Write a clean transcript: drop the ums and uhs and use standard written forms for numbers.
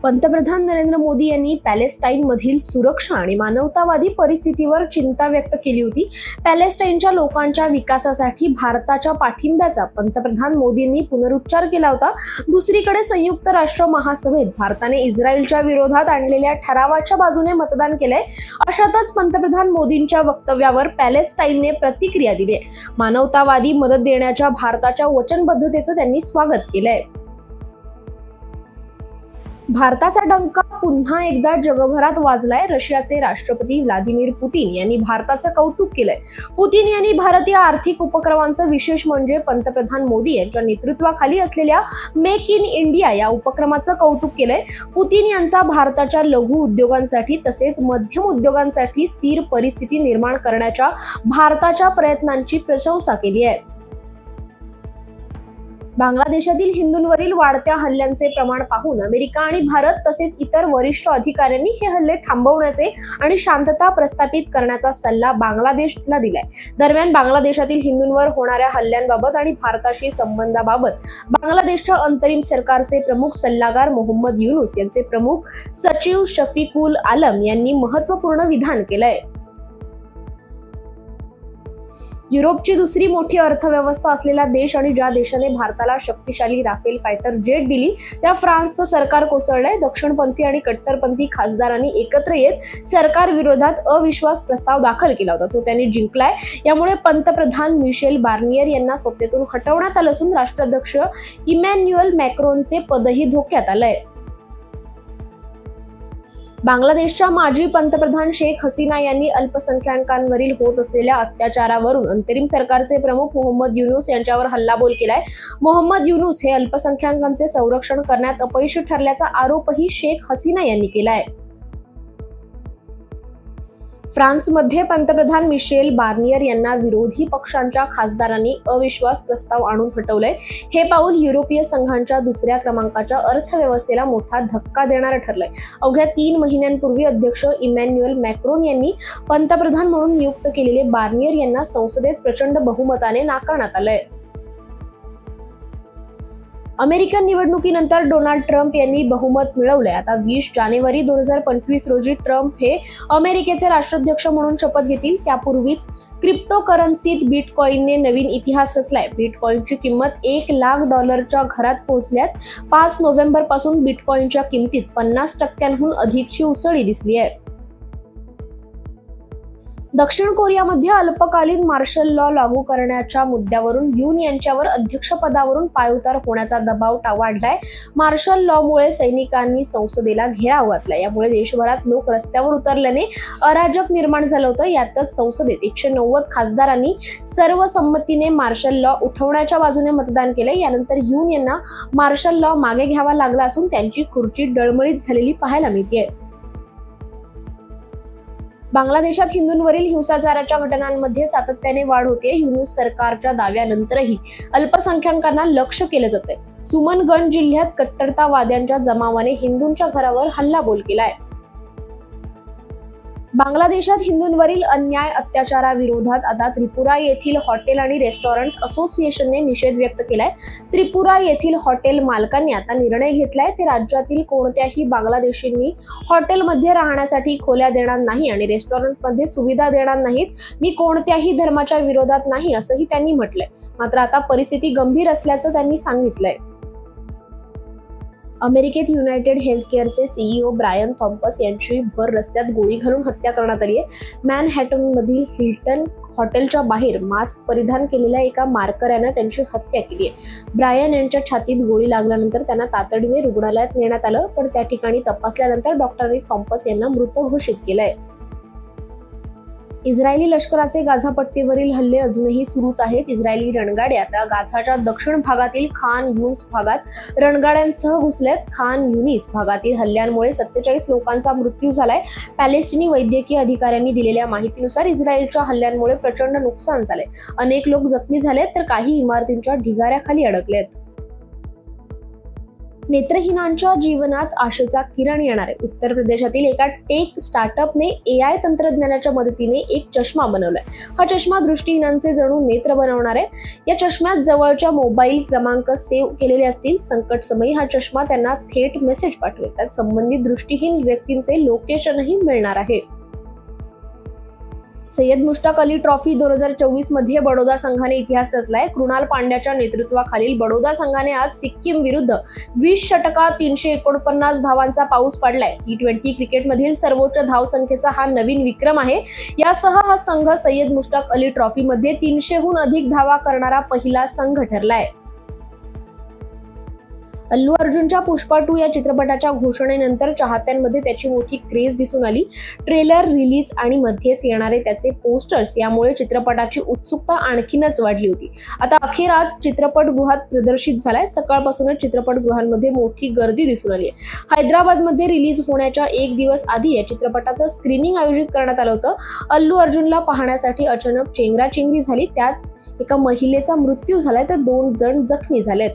पंतप्रधान नरेंद्र मोदी यांनी पॅलेस्टाईनमधील सुरक्षा आणि मानवतावादी परिस्थितीवर चिंता व्यक्त केली होती. पॅलेस्टाईनच्या लोकांच्या विकासासाठी भारताच्या पाठिंब्याचा पंतप्रधान मोदींनी पुनरुच्चार केला होता. दुसरीकडे संयुक्त राष्ट्र महासभेत भारताने इस्रायलच्या विरोधात आणलेल्या ठरावाच्या बाजूने मतदान केलंय. अशातच पंतप्रधान मोदींच्या वक्तव्यावर पॅलेस्टाईनने प्रतिक्रिया दिली. मानवतावादी मदत देण्याच्या भारताच्या वचनबद्धतेचं त्यांनी स्वागत केलंय. भारताचा डंका पुन्हा एकदा जगभरात वाजलाय. रशियाचे राष्ट्रपती व्लादिमीर पुतीन यांनी भारताचं कौतुक केलंय. पुतीन यांनी भारतीय आर्थिक उपक्रमांचं विशेष म्हणजे पंतप्रधान मोदी यांच्या नेतृत्वाखाली असलेल्या मेक इन इंडिया या उपक्रमाचं कौतुक केलंय. पुतीन यांचा भारताच्या लघु उद्योगांसाठी तसेच मध्यम उद्योगांसाठी स्थिर परिस्थिती निर्माण करण्याच्या भारताच्या प्रयत्नांची प्रशंसा केली आहे. बांगलादेशातील हिंदूंवरील वाढत्या हल्ल्यांचे प्रमाण पाहून अमेरिका आणि भारत तसेच इतर वरिष्ठ अधिकाऱ्यांनी हे हल्ले थांबवण्याचे आणि शांतता प्रस्थापित करण्याचा सल्ला बांगलादेशला दिलाय. दरम्यान बांगलादेशातील हिंदूंवर होणाऱ्या हल्ल्यांबाबत आणि भारताशी संबंधाबाबत बांगलादेशच्या अंतरिम सरकारचे प्रमुख सल्लागार मोहम्मद युनूस यांचे प्रमुख सचिव शफीकुल आलम यांनी महत्त्वपूर्ण विधान केलंय. युरोपची दुसरी मोठी अर्थव्यवस्था असलेला देश आणि ज्या देशाने भारताला शक्तिशाली राफेल फायटर जेट दिली त्या फ्रान्सचं सरकार कोसळलंय. दक्षिणपंथी आणि कट्टरपंथी खासदारांनी एकत्र येत सरकार विरोधात अविश्वास प्रस्ताव दाखल केला होता. तो त्यांनी जिंकलाय. यामुळे पंतप्रधान मिशेल बार्नियर यांना सत्तेतून हटवण्यात आलं असून राष्ट्राध्यक्ष इमॅन्युअल मॅक्रोनचे पदही धोक्यात आलंय. बांगलादेशच्या माजी पंतप्रधान शेख हसीना यांनी अल्पसंख्याकांवरील होत असलेल्या अत्याचारावरून अंतरिम सरकारचे प्रमुख मोहम्मद युनूस यांच्यावर हल्लाबोल केलाय. मोहम्मद युनूस हे अल्पसंख्याकांचे संरक्षण करण्यात अपयशी ठरल्याचा आरोपही शेख हसीना यांनी केलाय. फ्रान्समध्ये पंतप्रधान मिशेल बार्नियर यांना विरोधी पक्षांच्या खासदारांनी अविश्वास प्रस्ताव आणून हटवलंय. हे पाऊल युरोपीय संघाच्या दुसऱ्या क्रमांकाच्या अर्थव्यवस्थेला मोठा धक्का देणारं ठरलंय. अवघ्या 3 महिन्यांपूर्वी अध्यक्ष इमॅन्युअल मॅक्रोन यांनी पंतप्रधान म्हणून नियुक्त केलेले बार्नियर यांना संसदेत प्रचंड बहुमताने नाकारण्यात आलंय. अमेरिकन निवडणुकीनंतर डोनाल्ड ट्रम्प यांनी बहुमत मिळवलंय. आता 20 जानेवारी 2025 रोजी ट्रम्प हे अमेरिकेचे राष्ट्राध्यक्ष म्हणून शपथ घेतील. त्यापूर्वीच क्रिप्टोकरन्सीत बिटकॉइनने नवीन इतिहास रचलाय. बिटकॉइनची किंमत $1,00,000च्या घरात पोहोचल्यात. 5 नोव्हेंबर पासून बिटकॉइनच्या किमतीत 50% अधिकची उसळी दिसली आहे. दक्षिण कोरियामध्ये अल्पकालीन मार्शल लॉ लागू करण्याच्या मुद्द्यावरून यून यांच्यावर अध्यक्षपदावरून पायउतार होण्याचा दबाव वाढलाय. मार्शल लॉमुळे सैनिकांनी संसदेला घेराव घातलाय. यामुळे देशभरात लोक रस्त्यावर उतरल्याने अराजक निर्माण झालं होतं. यातच संसदेत 190 खासदारांनी सर्वसंमतीने मार्शल लॉ उठवण्याच्या बाजूने मतदान केलंय. यानंतर यून यांना मार्शल लॉ मागे घ्यावा लागला असून त्यांची खुर्ची डळमळीत झालेली पाहायला मिळतेय. बांगलादेशात हिंदूंवरील हिंसाचाराच्या घटनांमध्ये सातत्याने वाढ होते. युनूस सरकारच्या दाव्यानंतरही अल्पसंख्याकांना लक्ष्य केलं जातंय. सुमनगंज जिल्ह्यात कट्टरतावाद्यांच्या जमावाने हिंदूंच्या घरावर हल्लाबोल केलाय. बांगलादेशात हिंदूंवरील अन्याय अत्याचाराविरोधात आता त्रिपुरा येथील हॉटेल आणि रेस्टॉरंट असोसिएशनने निषेध व्यक्त केलाय. त्रिपुरा येथील हॉटेल मालकांनी आता निर्णय घेतलाय. ते राज्यातील कोणत्याही बांगलादेशींनी हॉटेलमध्ये राहण्यासाठी खोल्या देणार नाही आणि रेस्टॉरंटमध्ये सुविधा देणार नाहीत. मी कोणत्याही धर्माच्या विरोधात नाही असंही त्यांनी म्हटलंय. मात्र आता परिस्थिती गंभीर असल्याचं त्यांनी सांगितलंय. अमेरिकेत युनायटेड हेल्थकेअरचे सीईओ ब्रायन थॉम्पस यांची भर रस्त्यात गोळी घालून हत्या करण्यात आली आहे. मॅनहॅटनमधील हिल्टन हॉटेलच्या बाहेर मास्क परिधान केलेल्या एका मारकऱ्यानं त्यांची हत्या केली आहे. ब्रायन यांच्या छातीत गोळी लागल्यानंतर त्यांना तातडीने रुग्णालयात नेण्यात आलं, पण त्या ठिकाणी तपासल्यानंतर डॉक्टरांनी थॉम्पस यांना मृत घोषित केलंय. इस्रायली लष्कराचे गाझा पट्टीवरील हल्ले अजूनही सुरूच आहेत. इस्रायली रणगाड्या आता गाझाच्या दक्षिण भागातील खान युनिस भागात रणगाड्यांसह घुसल्यात. खान युनिस भागातील हल्ल्यांमुळे 47 लोकांचा मृत्यू झालाय. पॅलेस्टिनी वैद्यकीय अधिकाऱ्यांनी दिलेल्या माहितीनुसार इस्रायलच्या हल्ल्यांमुळे प्रचंड नुकसान झाले. अनेक लोक जखमी झालेत तर काही इमारतींच्या ढिगाऱ्याखाली अडकलेत. नेत्रहीनांच्या जीवनात आशेचा किरण येणार आहे. उत्तर प्रदेशातील एका टेक स्टार्टअपने AI तंत्रज्ञानाच्या मदतीने एक चष्मा बनवलाय. हा चष्मा दृष्टीहीनांचे जणू नेत्र बनवणार आहे. या चष्म्यात जवळच्या मोबाईल क्रमांक सेव्ह केलेले असतील. संकट समयी हा चष्मा त्यांना थेट मेसेज पाठवेल. त्यात संबंधित दृष्टीहीन व्यक्तींचे लोकेशनही मिळणार आहे. सय्यद मुश्ताक अली ट्रॉफी 2024 मध्ये बडोदा संघाने इतिहास रचलाय. कृणाल पांड्याच्या नेतृत्वाखालील बडोदा संघाने आज सिक्कीम विरुद्ध 20 षटकात 349 धावांचा पाऊस पाडलाय. T20 क्रिकेटमधील सर्वोच्च धावसंख्येचा हा नवीन विक्रम आहे. यासह हा संघ सय्यद मुश्ताक अली ट्रॉफीमध्ये 300हून अधिक धावा करणारा पहिला संघ ठरलाय. अल्लू अर्जुनच्या पुष्पा 2 या चित्रपटाच्या घोषणेनंतर चाहत्यांमध्ये त्याची मोठी क्रेज दिसून आली. ट्रेलर रिलीज आणि मध्येच येणारे त्याचे पोस्टर्स यामुळे चित्रपटाची उत्सुकता आणखीनच वाढली होती. आता अखेर आज चित्रपटगृहात प्रदर्शित झालाय. सकाळपासूनच चित्रपटगृहांमध्ये मोठी गर्दी दिसून आली आहे. हैदराबादमध्ये रिलीज होण्याच्या एक दिवस आधी या चित्रपटाचं स्क्रीनिंग आयोजित करण्यात आलं होतं. अल्लू अर्जुनला पाहण्यासाठी अचानक चेंगराचेंगरी झाली. त्यात एका महिलेचा मृत्यू झालाय तर 2 जण जखमी झालेत.